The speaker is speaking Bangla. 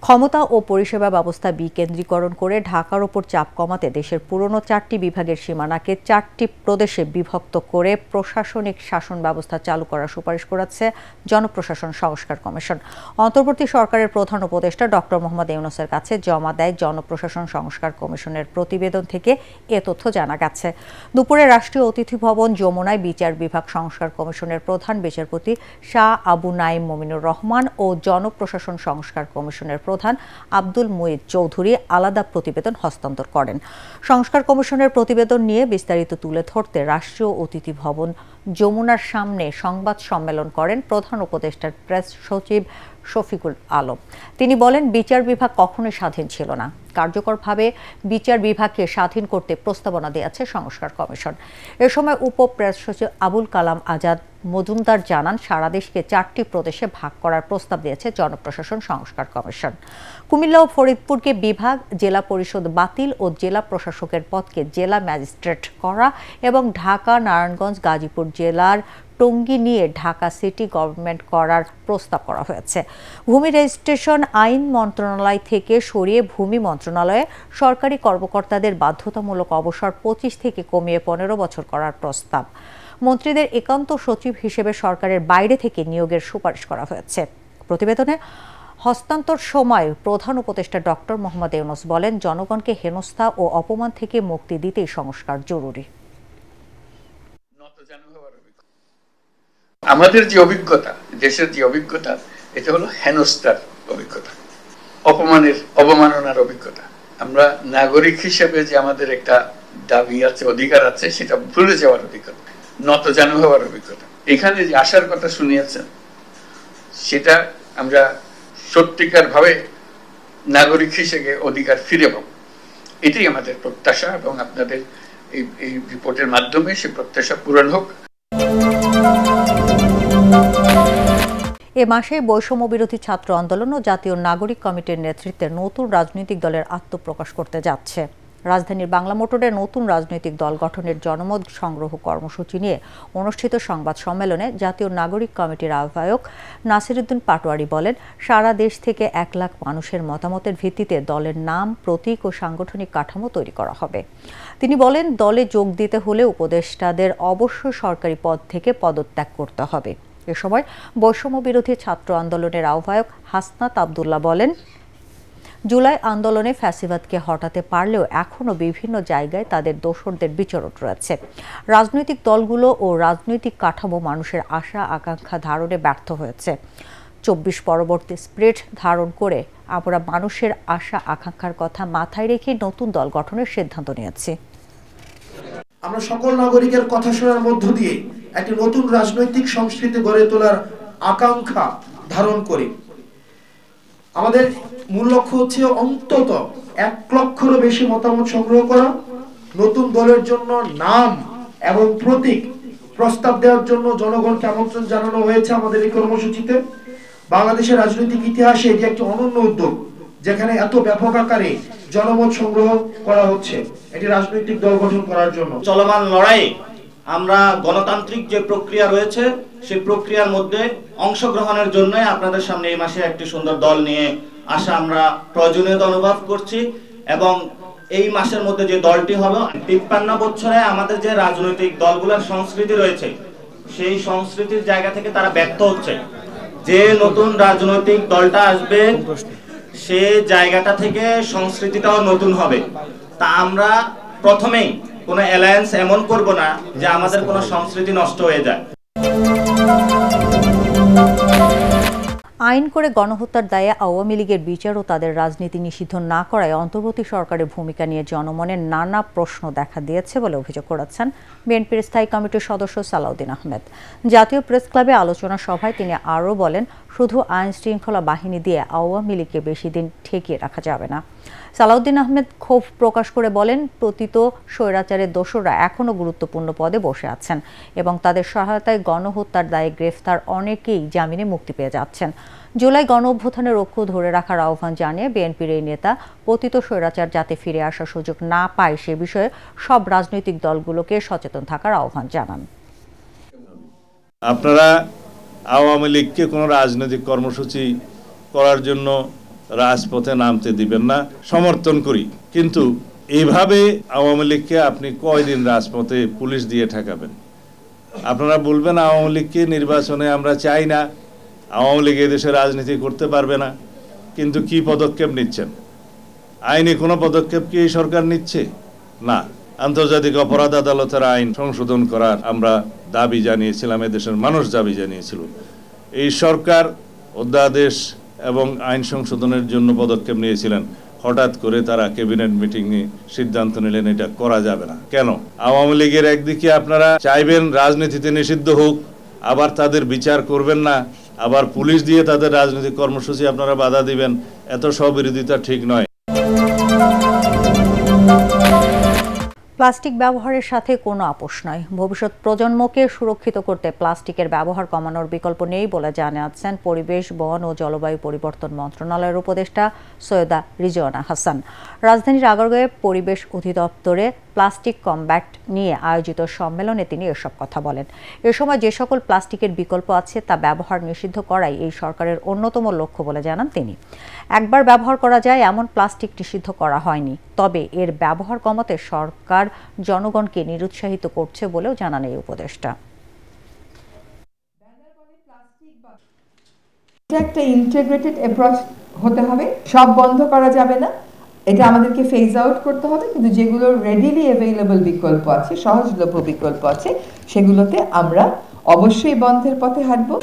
ক্ষমতা ও পরিষেবা ব্যবস্থা বিকেন্দ্রীকরণ করে ঢাকার ওপর চাপ কমাতে দেশের পুরনো 4টি বিভাগের সীমানাকে 4টি প্রদেশে বিভক্ত করে প্রশাসনিক শাসন ব্যবস্থা চালু করার সুপারিশ করেছে জনপ্রশাসন সংস্কার কমিশন। অন্তর্বর্তী সরকারের প্রধান উপদেষ্টা ডক্টর মোহাম্মদ ইউনূসের কাছে জমা দেয় জনপ্রশাসন সংস্কার কমিশনের প্রতিবেদন থেকে এ তথ্য জানা গেছে। দুপুরে রাষ্ট্রীয় অতিথি ভবন যমুনায় বিচার বিভাগ সংস্কার কমিশনের প্রধান বিচারপতি শাহ আবু নাঈম মমিনুর রহমান ও জনপ্রশাসন সংস্কার কমিশনের প্রধান আব্দুল মুঈদ চৌধুরী আলাদা প্রতিবেদন হস্তান্তর করেন। সংস্কার কমিশনের প্রতিবেদন নিয়ে বিস্তারিত তুলে ধরতে রাষ্ট্রীয় অতিথি ভবন যমুনার সামনে সংবাদ সম্মেলন করেন প্রধান উপদেষ্টার প্রেস সচিব শফিকুল আলম। তিনি বলেন, বিচার বিভাগ কখনোই স্বাধীন ছিল না। কার্যকরভাবে বিচার বিভাগকে স্বাধীন করতে প্রস্তাবনা দিয়েছে সংস্কার কমিশন। এ সময় উপ প্রেস সচিব আবুল কালাম আজাদ মজুমদার জানান, সারা দেশকে 4টি প্রদেশে ভাগ করার প্রস্তাব দিয়েছে জনপ্রশাসন সংস্কার কমিশন। কুমিল্লা ও ফরিদপুরকে বিভাগ, জেলা পরিষদ বাতিল ও জেলা প্রশাসকের পদকে জেলা ম্যাজিস্ট্রেট করা এবং ঢাকা, নারায়ণগঞ্জ, গাজীপুর জেলার টঙ্গী নিয়ে ঢাকা সিটি গভর্নমেন্ট করার প্রস্তাব করা হয়েছে। ভূমি রেজিস্ট্রেশন আইন মন্ত্রণালয় থেকে সরিয়ে ভূমি মন্ত্রণালয়ে সরকারি কর্মকর্তাদের বাধ্যতামূলক অবসর 25 থেকে কমিয়ে 15 বছর করার প্রস্তাব। মন্ত্রীদের একান্ত সচিব হিসেবে সরকারের বাইরে থেকে নিয়োগের সুপারিশ করা হয়েছে। প্রতিবেদনে হস্তান্তর সময় প্রধান উপদেষ্টা ডক্টর মোহাম্মদ ইউনূস বলেন, জনগণকে হেনস্থা ও অপমান থেকে মুক্তি দিতেই সংস্কার জরুরি। আমাদের যে অভিজ্ঞতা, দেশের যে অভিজ্ঞতা, এটা হলো হেনস্থার অভিজ্ঞতা, অবমাননার অভিজ্ঞতা। আমরা নাগরিক হিসেবে যে আমাদের একটা দাবি আছে, অধিকার আছে, সেটা ভুলে যাওয়ার অভিজ্ঞতা, নতজানু হওয়ার অভিজ্ঞতা। এখানে যে আসার কথা শুনিয়েছেন, সেটা আমরা সত্যিকার ভাবে নাগরিক হিসেবে অধিকার ফিরে পাব, এটাই আমাদের প্রত্যাশা। এবং আপনাদের এই রিপোর্টের মাধ্যমে সে প্রত্যাশা পূরণ হোক। এ মাসে বৈষম্য বিরোধী ছাত্র আন্দোলন ও জাতীয় নাগরিক কমিটির নেতৃত্বে নতুন রাজনৈতিক দলের আত্মপ্রকাশ করতে যাচ্ছে। রাজধানীর বাংলা মোটরে নতুন রাজনৈতিক দল গঠনের জনমত সংগ্রহ কর্মসূচি নিয়ে অনুষ্ঠিত সংবাদ সম্মেলনে জাতীয় নাগরিক কমিটির আহ্বায়ক নাসিরউদ্দিন পাটোয়ারি বলেন, সারা দেশ থেকে 1 লাখ মানুষের মতামতের ভিত্তিতে দলের নাম, প্রতীক ও সাংগঠনিক কাঠামো তৈরি করা হবে। তিনি বলেন, দলে যোগ দিতে হলে উপদেষ্টাদের অবশ্যই সরকারি পদ থেকে পদত্যাগ করতে হবে। এ সময় বৈষম্য বিরোধী ছাত্র আন্দোলনের আহ্বায়ক হাসনাত আব্দুল্লাহ বলেন, জুলাই আন্দোলনে ফ্যাসিবাদকে হটাতে পারলেও এখনও বিভিন্ন জায়গায় তাদের দোসরদের বিচরণ রয়েছে। রাজনৈতিক দলগুলো ও রাজনৈতিক কাঠামো মানুষের আশা আকাঙ্ক্ষা ধারণে ব্যর্থ হয়েছে। 24 পরবর্তী স্পিরিট ধারণ করে আমরা মানুষের আশা আকাঙ্ক্ষার কথা মাথায় রেখে নতুন দল গঠনের সিদ্ধান্ত নিয়েছি। আমরা সকল নাগরিকের কথা শোনার মধ্য দিয়ে একটি নতুন রাজনৈতিক সংস্কৃতি গড়ে তোলার আকাঙ্ক্ষা ধারণ করি। আমাদের মূল লক্ষ্য হচ্ছে অন্তত 1 লক্ষেরও বেশি মতামত সংগ্রহ করা, নতুন দলের জন্য নাম এবং প্রতীক প্রস্তাব দেওয়ার জন্য জনগণকে আমন্ত্রণ জানানো হয়েছে আমাদের এই কর্মসূচিতে। বাংলাদেশের রাজনৈতিক ইতিহাসে এটি একটি অনন্য উদ্যোগ, যেখানে এত ব্যাপক আকারে জনমত সংগ্রহ করা হচ্ছে এটি রাজনৈতিক দল গঠন করার জন্য। চলমান লড়াই আমরা গণতান্ত্রিক যে প্রক্রিয়া রয়েছে সেই প্রক্রিয়ার মধ্যে অংশগ্রহণের জন্য আপনাদের সামনে এই মাসে একটি সুন্দর দল নিয়ে আসা আমরা প্রয়োজনীয়তা অনুভব করছি। এবং এই মাসের মধ্যে যে দলটি হবে, 53 বছরে আমাদের যে রাজনৈতিক দলগুলোর সংস্কৃতি রয়েছে সেই সংস্কৃতির জায়গা থেকে তারা ব্যর্থ হচ্ছে। যে নতুন রাজনৈতিক দলটা আসবে সে জায়গাটা থেকে সংস্কৃতিটাও নতুন হবে। তা আমরা প্রথমেই কোনো অ্যালায়েন্স এমন করব না যে আমাদের কোনো সংস্কৃতি নষ্ট হয়ে যায়। আইন করে গণহত্যার দায়ে আওয়ামী লীগের বিচার ও তাদের রাজনীতি নিষিদ্ধ না করায় অন্তর্বর্তী সরকারের ভূমিকা নিয়ে জনমনে নানা প্রশ্ন দেখা দিয়েছে বলে অভিযোগ করেছেন বিএনপির স্থায়ী কমিটির সদস্য সালাউদ্দিন আহমেদ। জাতীয় প্রেস ক্লাবে আলোচনা সভায় তিনি আরও বলেন, শুধু আইন শৃঙ্খলা বাহিনী দিয়ে আওয়ামী লীগকে বেশি দিন ঠেকিয়ে রাখা যাবে না। সালাউদ্দিন আহমেদ ক্ষোভ প্রকাশ করে বলেন, পতিত স্বৈরাচারের দোসররা এখনও গুরুত্বপূর্ণ পদে বসে আছেন এবং তাদের সহায়তায় গণহত্যার দায়ে গ্রেফতার অনেকেই জামিনে মুক্তি পেয়ে যাচ্ছেন। জুলাই গণ অভ্যুত্থানের লক্ষ্য ধরে রাখার আহ্বান জানিয়ে বিএনপির এই নেতা পতিত স্বৈরাচার যাতে ফিরে আসার সুযোগ না পায় সে বিষয়ে সব রাজনৈতিক দলগুলোকে সচেতন থাকার আহ্বান জানান। আপনারা আওয়ামী লীগকে কোনো রাজনৈতিক কর্মসূচি করার জন্য রাজপথে নামতে দিবেন না, সমর্থন করি। কিন্তু এইভাবে আওয়ামী লীগকে আপনি কয়দিন রাজপথে পুলিশ দিয়ে ঠেকাবেন? আপনারা বলবেন আওয়ামী লীগকে নির্বাচনে আমরা চাই না, আওয়ামী লীগ এদেশে রাজনীতি করতে পারবে না, কিন্তু কি পদক্ষেপ নিচ্ছেন? আইনি কোনো পদক্ষেপ কি এই সরকার নিচ্ছে? না। আন্তর্জাতিক অপরাধ আদালতের আইন সংশোধন করার আমরা দাবি জানিয়েছিলাম, এদেশের মানুষ দাবি জানিয়েছিল। এই সরকার অধ্যাদেশ এবং আইন সংশোধনের জন্য পদক্ষেপ নিয়েছিলেন, হঠাৎ করে তারা ক্যাবিনেট মিটিং নিয়ে সিদ্ধান্ত নিলেন এটা করা যাবে না। কেন? আওয়ামী লীগের একদিকে আপনারা চাইবেন রাজনীতিতে নিষিদ্ধ হোক, আবার তাদের বিচার করবেন না, আবার পুলিশ দিয়ে তাদের রাজনৈতিক কর্মসূচি আপনারা বাধা দিবেন। এত স্ববিরোধিতা ঠিক নয়। প্লাস্টিক ব্যবহারের সাথে কোনো আপোষ নয়। ভবিষ্যৎ প্রজন্মকে সুরক্ষিত করতে প্লাস্টিকের ব্যবহার কমানোর বিকল্প নেই বলে জানাচ্ছেন পরিবেশ, বন ও জলবায়ু পরিবর্তন মন্ত্রণালয়ের উপদেষ্টা সৈয়দা রিজওয়ানা হাসান। রাজধানীর আগারগাঁওয়ে পরিবেশ অধিদপ্তরে প্লাস্টিক কমব্যাট নিয়ে আয়োজিত সম্মেলনে তিনি এসব কথা বলেন। এ সময় যে সকল প্লাস্টিকের বিকল্প আছে তা ব্যবহার নিষিদ্ধ করাই এই সরকারের অন্যতম লক্ষ্য বলে জানান তিনি। একবার ব্যবহার করা যায় এমন প্লাস্টিক নিষিদ্ধ করা হয়নি, তবে এর ব্যবহার কমাতে সরকার জনগণকে নিরুৎসাহিত করছে বলেও জানান এই উপদেষ্টা। একটা ইন্টিগ্রেটেড অ্যাপ্রোচ হতে হবে, সব বন্ধ করা যাবে না, এটা আমাদেরকে ফেজ আউট করতে হবে, কিন্তু যেগুলো রেডিলি অ্যাভেলেবল বিকল্প আছে, সহজলভ্য বিকল্প আছে, সেগুলোতে আমরা অবশ্যই বন্ধের পথে হাঁটবো।